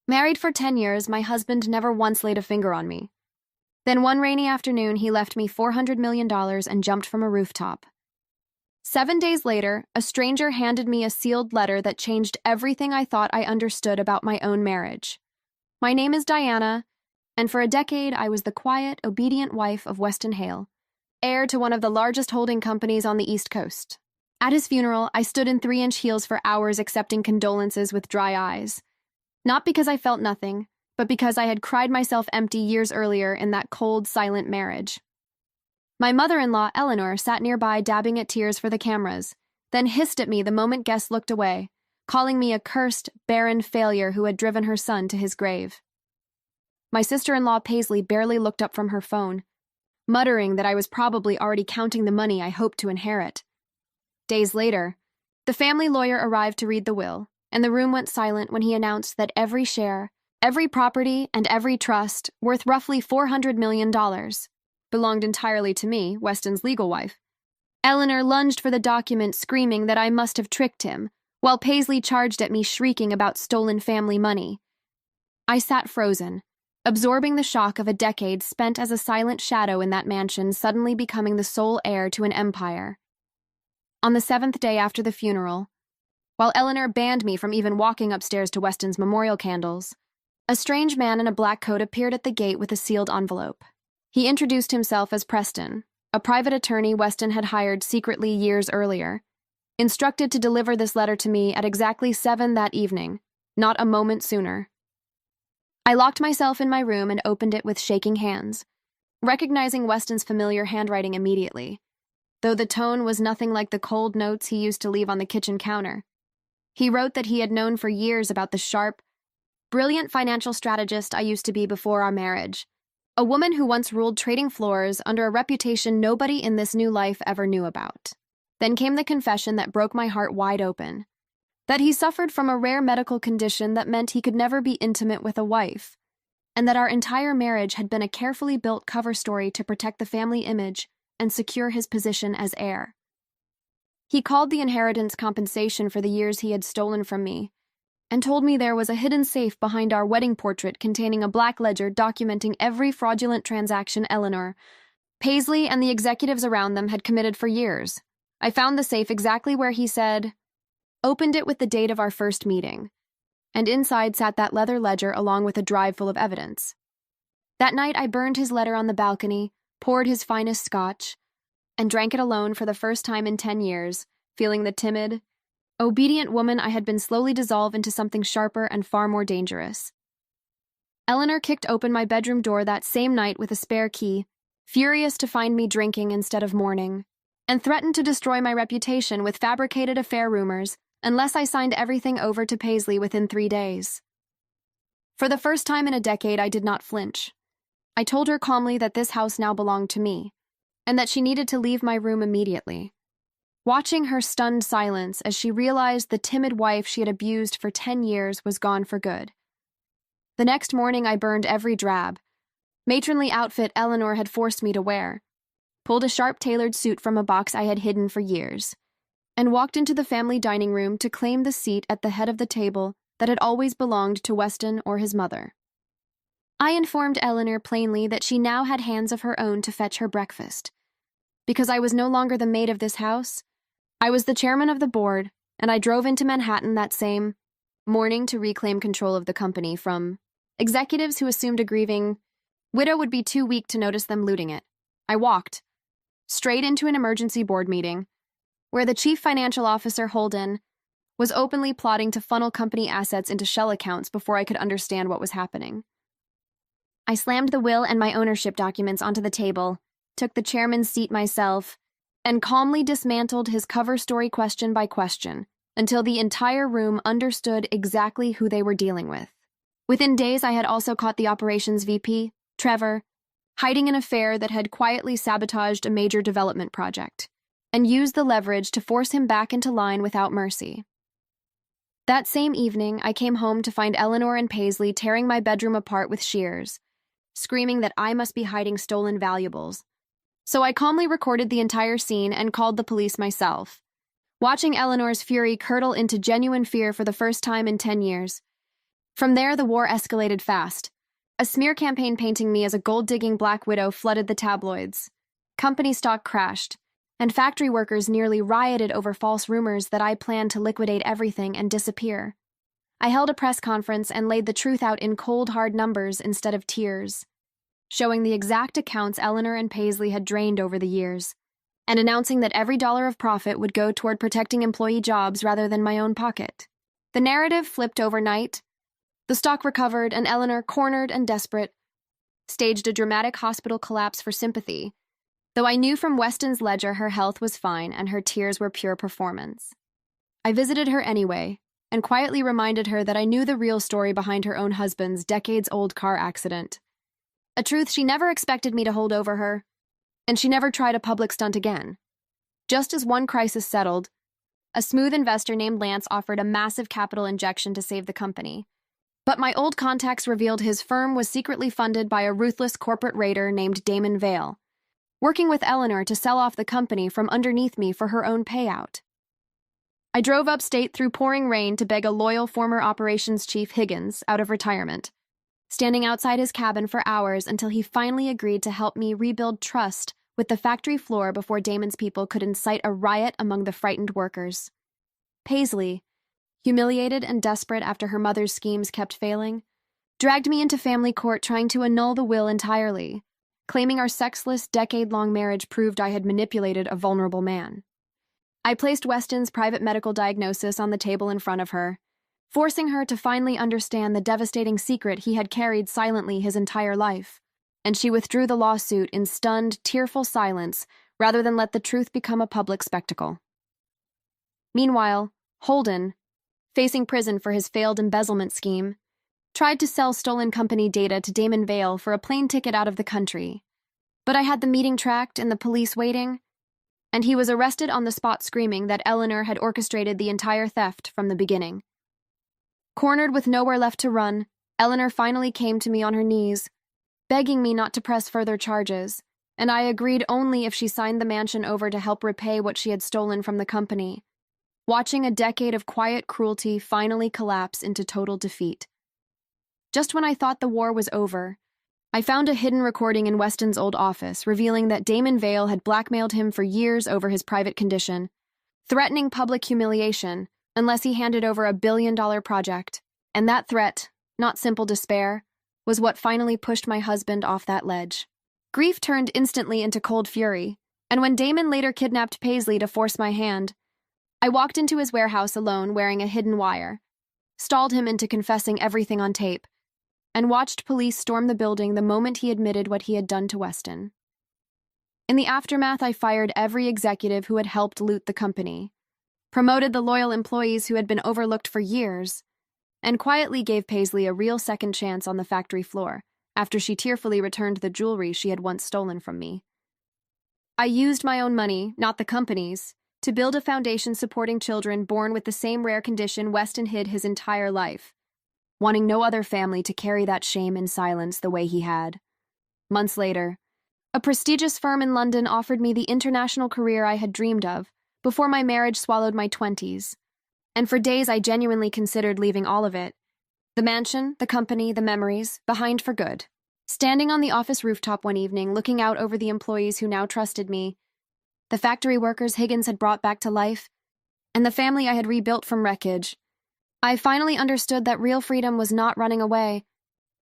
Married for 10 years, my husband never once laid a finger on me. Then one rainy afternoon, he left me $400 million and jumped from a rooftop. 7 days later, a stranger handed me a sealed letter that changed everything I thought I understood about my own marriage. My name is Diana, and for a decade I was the quiet, obedient wife of Weston Hale, heir to one of the largest holding companies on the East Coast. At his funeral, I stood in 3-inch heels for hours accepting condolences with dry eyes. Not because I felt nothing, but because I had cried myself empty years earlier in that cold, silent marriage. My mother-in-law, Eleanor, sat nearby dabbing at tears for the cameras, then hissed at me the moment guests looked away, calling me a cursed, barren failure who had driven her son to his grave. My sister-in-law, Paisley, barely looked up from her phone, muttering that I was probably already counting the money I hoped to inherit. Days later, the family lawyer arrived to read the will, and the room went silent when he announced that every share, every property, and every trust, worth roughly $400 million, belonged entirely to me, Weston's legal wife. Eleanor lunged for the document, screaming that I must have tricked him, while Paisley charged at me, shrieking about stolen family money. I sat frozen, absorbing the shock of a decade spent as a silent shadow in that mansion, suddenly becoming the sole heir to an empire. On the 7th day after the funeral, while Eleanor banned me from even walking upstairs to Weston's memorial candles, a strange man in a black coat appeared at the gate with a sealed envelope. He introduced himself as Preston, a private attorney Weston had hired secretly years earlier, instructed to deliver this letter to me at exactly 7 that evening, not a moment sooner. I locked myself in my room and opened it with shaking hands, recognizing Weston's familiar handwriting immediately, though the tone was nothing like the cold notes he used to leave on the kitchen counter. He wrote that he had known for years about the sharp, brilliant financial strategist I used to be before our marriage, a woman who once ruled trading floors under a reputation nobody in this new life ever knew about. Then came the confession that broke my heart wide open, that he suffered from a rare medical condition that meant he could never be intimate with a wife, and that our entire marriage had been a carefully built cover story to protect the family image and secure his position as heir. He called the inheritance compensation for the years he had stolen from me, and told me there was a hidden safe behind our wedding portrait containing a black ledger documenting every fraudulent transaction Eleanor, Paisley, and the executives around them had committed for years. I found the safe exactly where he said, opened it with the date of our first meeting, and inside sat that leather ledger along with a drive full of evidence. That night I burned his letter on the balcony, poured his finest scotch, and drank it alone for the first time in 10 years, feeling the timid, obedient woman I had been slowly dissolve into something sharper and far more dangerous. Eleanor kicked open my bedroom door that same night with a spare key, furious to find me drinking instead of mourning, and threatened to destroy my reputation with fabricated affair rumors unless I signed everything over to Paisley within 3 days. For the first time in a decade, I did not flinch. I told her calmly that this house now belonged to me, and that she needed to leave my room immediately. Watching her stunned silence as she realized the timid wife she had abused for 10 years was gone for good. The next morning I burned every drab, matronly outfit Eleanor had forced me to wear, pulled a sharp tailored suit from a box I had hidden for years, and walked into the family dining room to claim the seat at the head of the table that had always belonged to Weston or his mother. I informed Eleanor plainly that she now had hands of her own to fetch her breakfast. Because I was no longer the maid of this house, I was the chairman of the board, and I drove into Manhattan that same morning to reclaim control of the company from executives who assumed a grieving widow would be too weak to notice them looting it. I walked straight into an emergency board meeting, where the chief financial officer, Holden, was openly plotting to funnel company assets into shell accounts before I could understand what was happening. I slammed the will and my ownership documents onto the table, took the chairman's seat myself, and calmly dismantled his cover story question by question until the entire room understood exactly who they were dealing with. Within days, I had also caught the operations VP, Trevor, hiding an affair that had quietly sabotaged a major development project, and used the leverage to force him back into line without mercy. That same evening, I came home to find Eleanor and Paisley tearing my bedroom apart with shears, screaming that I must be hiding stolen valuables. So I calmly recorded the entire scene and called the police myself, watching Eleanor's fury curdle into genuine fear for the first time in 10 years. From there, the war escalated fast. A smear campaign painting me as a gold-digging black widow flooded the tabloids. Company stock crashed, and factory workers nearly rioted over false rumors that I planned to liquidate everything and disappear. I held a press conference and laid the truth out in cold, hard numbers instead of tears, showing the exact accounts Eleanor and Paisley had drained over the years, and announcing that every dollar of profit would go toward protecting employee jobs rather than my own pocket. The narrative flipped overnight. The stock recovered, and Eleanor, cornered and desperate, staged a dramatic hospital collapse for sympathy, though I knew from Weston's ledger her health was fine and her tears were pure performance. I visited her anyway, and quietly reminded her that I knew the real story behind her own husband's decades-old car accident. A truth she never expected me to hold over her, and she never tried a public stunt again. Just as one crisis settled, a smooth investor named Lance offered a massive capital injection to save the company. But my old contacts revealed his firm was secretly funded by a ruthless corporate raider named Damon Vale, working with Eleanor to sell off the company from underneath me for her own payout. I drove upstate through pouring rain to beg a loyal former operations chief, Higgins, out of retirement, standing outside his cabin for hours until he finally agreed to help me rebuild trust with the factory floor before Damon's people could incite a riot among the frightened workers. Paisley, humiliated and desperate after her mother's schemes kept failing, dragged me into family court trying to annul the will entirely, claiming our sexless, decade-long marriage proved I had manipulated a vulnerable man. I placed Weston's private medical diagnosis on the table in front of her, forcing her to finally understand the devastating secret he had carried silently his entire life, and she withdrew the lawsuit in stunned, tearful silence rather than let the truth become a public spectacle. Meanwhile, Holden, facing prison for his failed embezzlement scheme, tried to sell stolen company data to Damon Vale for a plane ticket out of the country. But I had the meeting tracked and the police waiting, and he was arrested on the spot screaming that Eleanor had orchestrated the entire theft from the beginning. Cornered with nowhere left to run, Eleanor finally came to me on her knees, begging me not to press further charges, and I agreed only if she signed the mansion over to help repay what she had stolen from the company, watching a decade of quiet cruelty finally collapse into total defeat. Just when I thought the war was over, I found a hidden recording in Weston's old office revealing that Damon Vale had blackmailed him for years over his private condition, threatening public humiliation unless he handed over $1 billion project. And that threat, not simple despair, was what finally pushed my husband off that ledge. Grief turned instantly into cold fury, and when Damon later kidnapped Paisley to force my hand, I walked into his warehouse alone wearing a hidden wire, stalled him into confessing everything on tape, and watched police storm the building the moment he admitted what he had done to Weston. In the aftermath, I fired every executive who had helped loot the company, promoted the loyal employees who had been overlooked for years, and quietly gave Paisley a real second chance on the factory floor after she tearfully returned the jewelry she had once stolen from me. I used my own money, not the company's, to build a foundation supporting children born with the same rare condition Weston hid his entire life, wanting no other family to carry that shame in silence the way he had. Months later, a prestigious firm in London offered me the international career I had dreamed of before my marriage swallowed my 20s, and for days I genuinely considered leaving all of it, the mansion, the company, the memories, behind for good. Standing on the office rooftop one evening, looking out over the employees who now trusted me, the factory workers Higgins had brought back to life, and the family I had rebuilt from wreckage, I finally understood that real freedom was not running away.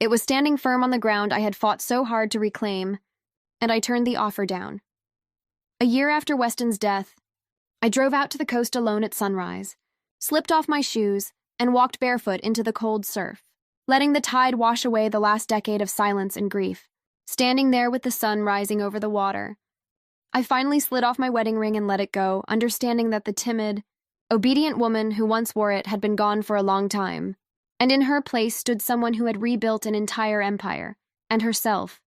It was standing firm on the ground I had fought so hard to reclaim, and I turned the offer down. A year after Weston's death, I drove out to the coast alone at sunrise, slipped off my shoes, and walked barefoot into the cold surf, letting the tide wash away the last decade of silence and grief. Standing there with the sun rising over the water, I finally slid off my wedding ring and let it go, understanding that the timid, obedient woman who once wore it had been gone for a long time, and in her place stood someone who had rebuilt an entire empire, and herself,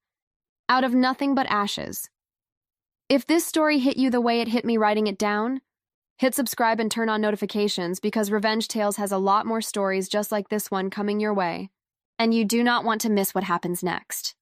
out of nothing but ashes. If this story hit you the way it hit me writing it down, hit subscribe and turn on notifications because Revenge Tales has a lot more stories just like this one coming your way, and you do not want to miss what happens next.